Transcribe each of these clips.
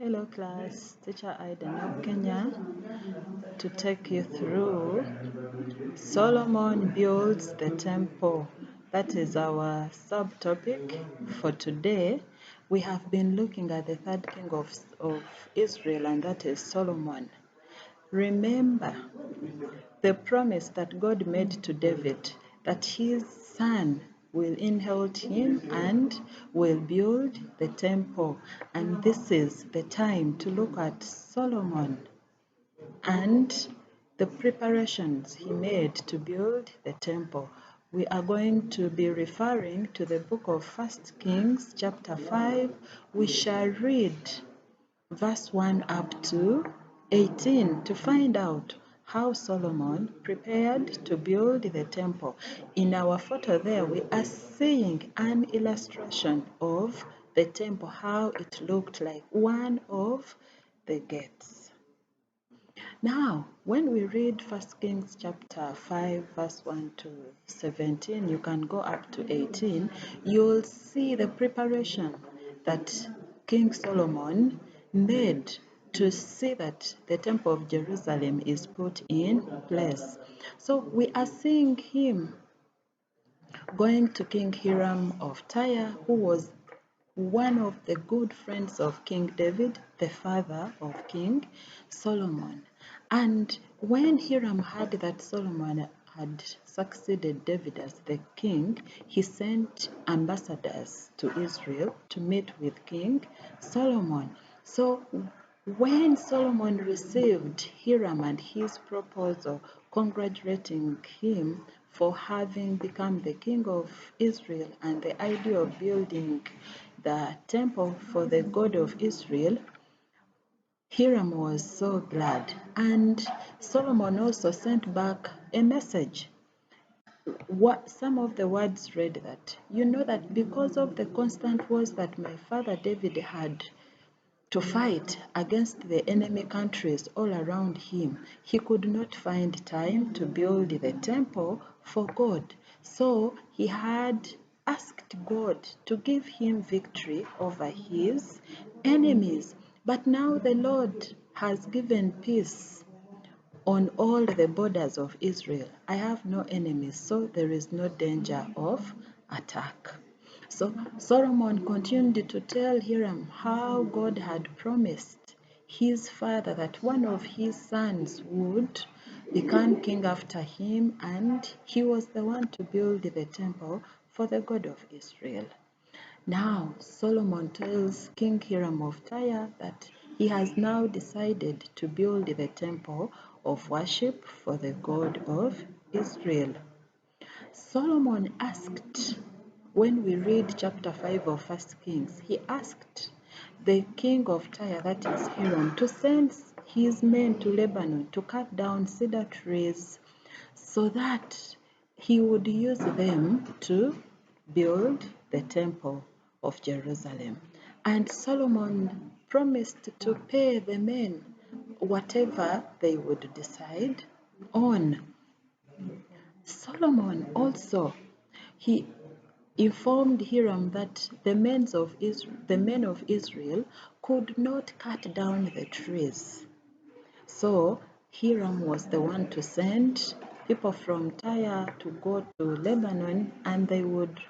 Hello class, teacher Nabukenya to take you through Solomon builds the temple. That is our subtopic for today. We have been looking at the third king of Israel, and that is Solomon. Remember the promise that God made to David that his son will inherit him and will build the temple. And this is the time to look at Solomon and the preparations he made to build the temple. We are going to be referring to the book of 1 Kings chapter 5. We shall read verse 1 up to 18 to find out how Solomon prepared to build the temple. In our photo there, we are seeing an illustration of the temple, how it looked like one of the gates. Now, when we read 1 Kings chapter 5, verse 1 to 17, you can go up to 18, you'll see the preparation that King Solomon made to see that the temple of Jerusalem is put in place. So we are seeing him going to King Hiram of Tyre, who was one of the good friends of King David, the father of King Solomon. And when Hiram heard that Solomon had succeeded David as the king, he sent ambassadors to Israel to meet with King Solomon. So when Solomon received Hiram and his proposal congratulating him for having become the king of Israel and the idea of building the temple for the God of Israel, Hiram was so glad. And Solomon also sent back a message. Some of the words read that, you know that because of the constant wars that my father David had to fight against the enemy countries all around him, he could not find time to build the temple for God. So he had asked God to give him victory over his enemies. But now the Lord has given peace on all the borders of Israel. I have no enemies, so there is no danger of attack. So Solomon continued to tell Hiram how God had promised his father that one of his sons would become king after him, and he was the one to build the temple for the God of Israel. Now Solomon tells King Hiram of Tyre that he has now decided to build the temple of worship for the God of Israel. Solomon asked, when we read chapter 5 of 1 Kings, he asked the king of Tyre, that is Hiram, to send his men to Lebanon to cut down cedar trees so that he would use them to build the temple of Jerusalem. And Solomon promised to pay the men whatever they would decide on. Solomon also, he informed Hiram that the men of Israel could not cut down the trees. So Hiram was the one to send people from Tyre to go to Lebanon, and they would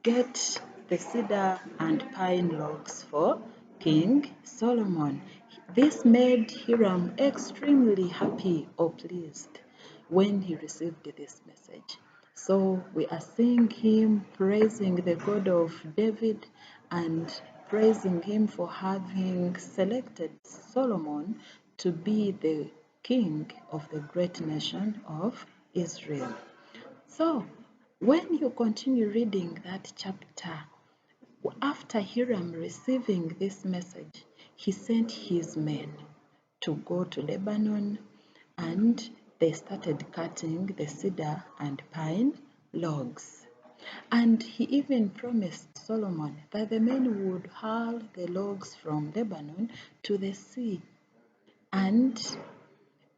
get the cedar and pine logs for King Solomon. This made Hiram extremely happy or pleased when he received this message. So we are seeing him praising the God of David and praising him for having selected Solomon to be the king of the great nation of Israel. So when you continue reading that chapter, after Hiram receiving this message, he sent his men to go to Lebanon, and they started cutting the cedar and pine logs. And he even promised Solomon that the men would haul the logs from Lebanon to the sea, and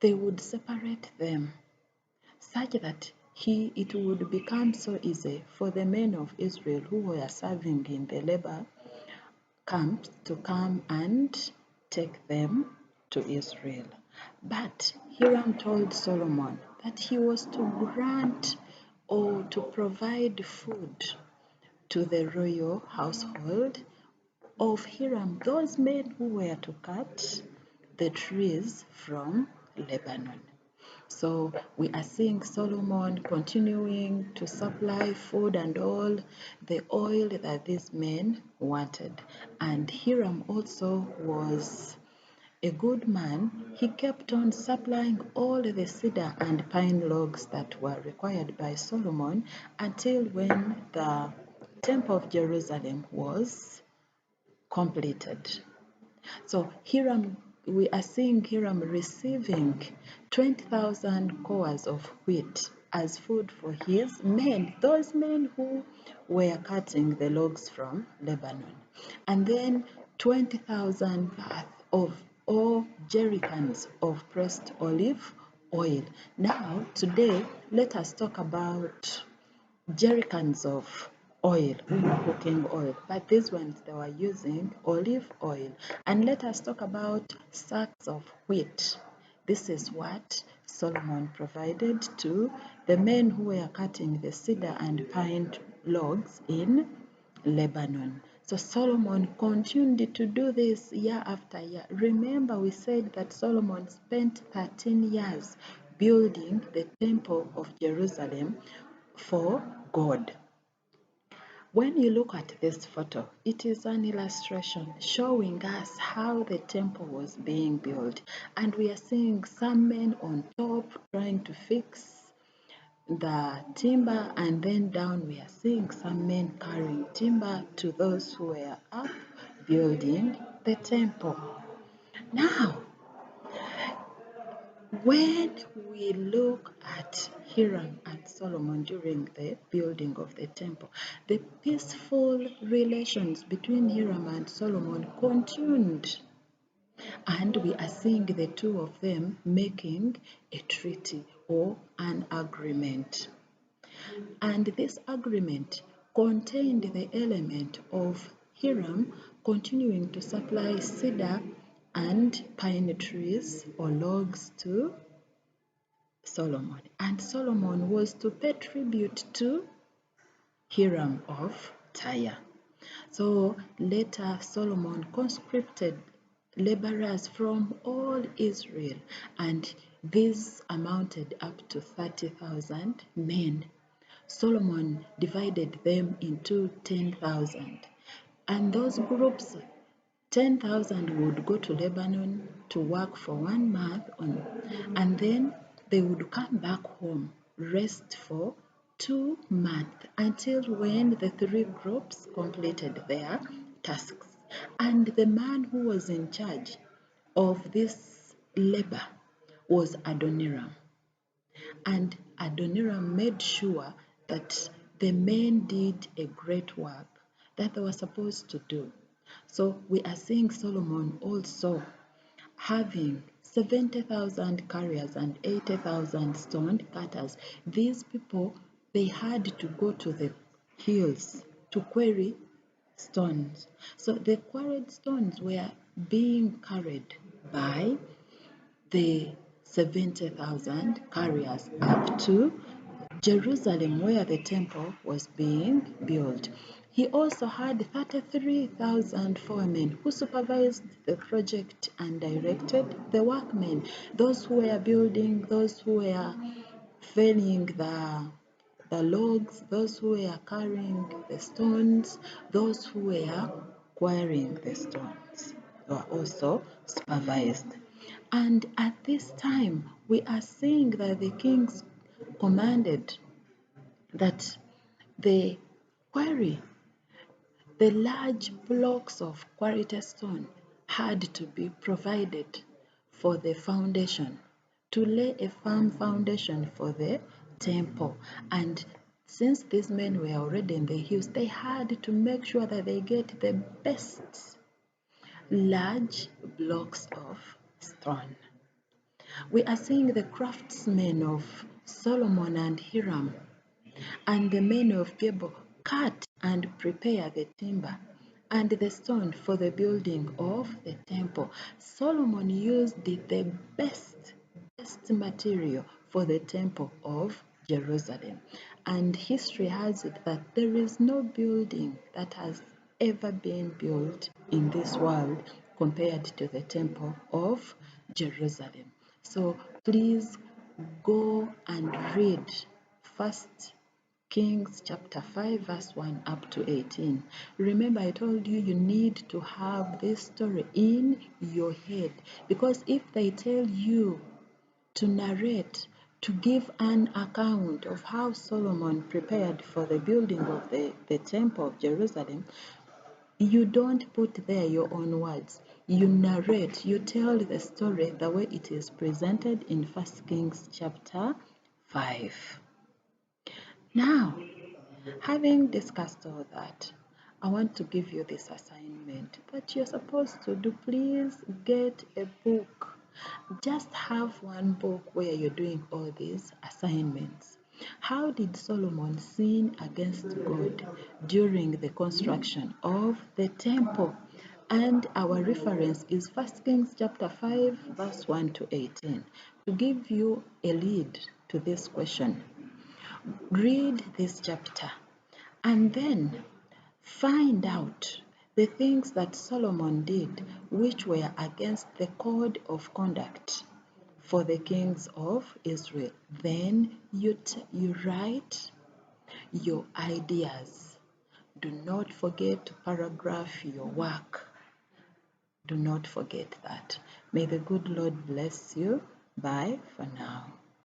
they would separate them such that it would become so easy for the men of Israel who were serving in the labor camps to come and take them to Israel. But Hiram told Solomon that he was to grant or to provide food to the royal household of Hiram, those men who were to cut the trees from Lebanon. So we are seeing Solomon continuing to supply food and all the oil that these men wanted. And Hiram also was a good man. He kept on supplying all the cedar and pine logs that were required by Solomon until when the Temple of Jerusalem was completed. So Hiram, we are seeing Hiram receiving 20,000 cores of wheat as food for his men, those men who were cutting the logs from Lebanon. And then 20,000 bath of or jerrycans of pressed olive oil. Now, today, let us talk about jerrycans of oil, cooking oil, but these ones they were using olive oil. And let us talk about sacks of wheat. This is what Solomon provided to the men who were cutting the cedar and pine logs in Lebanon. So Solomon continued to do this year after year. Remember, we said that Solomon spent 13 years building the temple of Jerusalem for God. When you look at this photo, it is an illustration showing us how the temple was being built. And we are seeing some men on top trying to fix the timber, and then down we are seeing some men carrying timber to those who were up building the temple. Now, when we look at Hiram and Solomon during the building of the temple, the peaceful relations between Hiram and Solomon continued. And we are seeing the two of them making a treaty or an agreement. And this agreement contained the element of Hiram continuing to supply cedar and pine trees or logs to Solomon. And Solomon was to pay tribute to Hiram of Tyre. So later Solomon conscripted laborers from all Israel, and these amounted up to 30,000 men. Solomon divided them into 10,000, and those groups 10,000 would go to Lebanon to work for 1 month and then they would come back home, rest for 2 months until when the 3 groups completed their tasks. And the man who was in charge of this labor was Adoniram. And Adoniram made sure that the men did a great work that they were supposed to do. So we are seeing Solomon also having 70,000 carriers and 80,000 stone cutters. These people, they had to go to the hills to quarry stones. So the quarried stones were being carried by the 70,000 carriers up to Jerusalem, where the temple was being built. He also had 33,000 foremen who supervised the project and directed the workmen, those who were building, those who were felling the logs, those who were carrying the stones, those who were quarrying the stones were also supervised. And at this time, we are seeing that the kings commanded that the quarry, the large blocks of quarried stone had to be provided for the foundation, to lay a firm foundation for the temple. And since these men were already in the hills, they had to make sure that they get the best large blocks of stone. We are seeing the craftsmen of Solomon and Hiram and the men of Geba cut and prepare the timber. and the stone for the building of the temple. Solomon used the best material for the temple of Jerusalem. And history has it that there is no building that has ever been built in this world compared to the temple of Jerusalem. So please go and read First Kings chapter 5 verse 1 up to 18. Remember, I told you need to have this story in your head, because if they tell you to narrate, to give an account of how Solomon prepared for the building of the temple of Jerusalem, you don't put there your own words. You narrate, you tell the story the way it is presented in First Kings chapter 5. Now, having discussed all that, I want to give you this assignment that you're supposed to do. Please get a book. Just have one book where you're doing all these assignments. How did Solomon sin against God during the construction of the temple? And our reference is 1 Kings chapter 5 verse 1 to 18. To give you a lead to this question, read this chapter and then find out the things that Solomon did which were against the code of conduct for the kings of Israel. Then you write your ideas. Do not forget to paragraph your work. Do not forget that. May the good Lord bless you. Bye for now.